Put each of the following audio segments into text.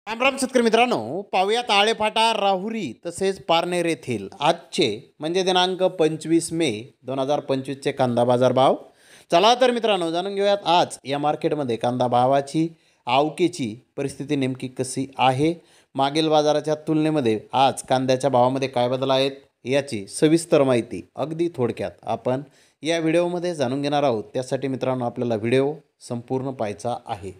रामराम शेतकरी मित्रांनो, पाहूयात आळेफाटा, राहुरी तसेच पारनेर येथील आजचे म्हणजे दिनांक 25 मे 2025चे कांदा बाजार भाव. चला तर मित्रांनो जाणून घेऊयात आज या मार्केटमध्ये कांदा भावाची आवकेची परिस्थिती नेमकी कशी आहे. मागील बाजाराच्या तुलनेमध्ये आज कांद्याच्या भावामध्ये काय बदल आहेत याची सविस्तर माहिती अगदी थोडक्यात आपण या व्हिडिओमध्ये जाणून घेणार आहोत. त्यासाठी मित्रांनो आपल्याला व्हिडिओ संपूर्ण पाहायचा आहे.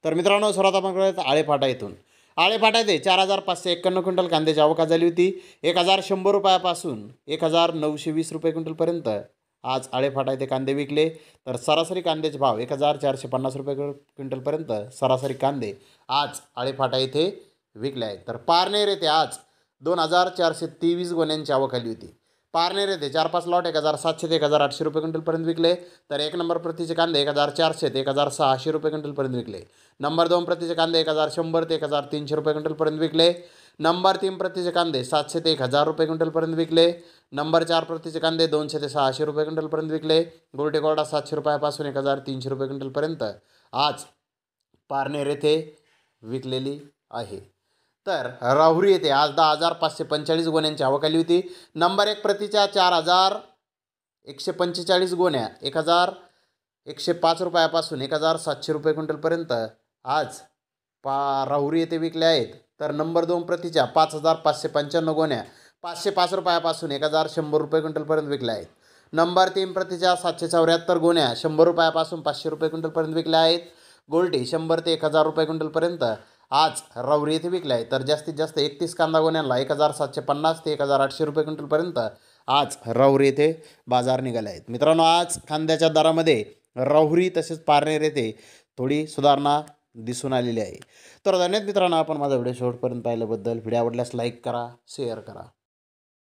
तर मित्रांनो सर्वात आपण करूयात आळेफाटा येथून. आळेफाटा येथे 4551 क्विंटल कांद्याची आवक झाली होती. 1100 रुपयापासून 1920 रुपये क्विंटलपर्यंत आज आळेफाटा येथे कांदे विकले. तर सरासरी कांद्याचे भाव 1450 रुपये क्विंटलपर्यंत सरासरी कांदे आज आळेफाटा येथे विकले आहेत. तर पारनेर येथे आज 2423 गोण्यांची आवक आली होती. पारनेर येथे 4-5 लॉट 1700 ते 1800 रुपये क्विंटलपर्यंत विकले. तर 1 नंबर प्रतीचे कांदे 1400 ते 1600 रुपये क्विंटलपर्यंत विकले. नंबर 2 प्रतीचे कांदे 1100 ते 1300 रुपये क्विंटलपर्यंत विकले. नंबर 3 प्रतीचे कांदे 700 ते 1000 रुपये क्विंटलपर्यंत विकले. नंबर 4 प्रतीचे कांदे 200 ते 600 रुपये क्विंटलपर्यंत विकले. गोल्टी कोरडा 700 रुपयापासून 1300 रुपये क्विंटलपर्यंत आज पारनेर येथे विकलेली आहे. तर राहुरी येथे आज 10,545 गोण्यांची आवक आली होती. नंबर 1 प्रतीच्या 4145 गोण्या 1105 रुपयापासून 1700 रुपये क्विंटलपर्यंत आज राहुरी येथे विकल्या आहेत. तर नंबर 2 प्रतीच्या 5595 गोण्या 505 रुपयापासून 1100 रुपये क्विंटलपर्यंत विकल्या आहेत. नंबर 3 प्रतीच्या 774 गोण्या 100 रुपयापासून 500 रुपये क्विंटलपर्यंत विकल्या आहेत. गोल्टी 100 ते 1000 रुपये क्विंटलपर्यंत आज राहुरी येथे विकले आहे. तर जास्तीत जास्त 31 कांदा गोण्यांना 1750 ते 1800 रुपये क्विंटलपर्यंत आज राहुरी येथे बाजार निघाले आहेत. मित्रांनो आज कांद्याच्या दरामध्ये राहुरी तसेच पारनेर येथे थोडी सुधारणा दिसून आलेली आहे. तर धन्यवाद मित्रांनो, आपण माझा व्हिडिओ शेवटपर्यंत पाहिल्याबद्दल. व्हिडिओ आवडल्यास लाईक करा, शेअर करा.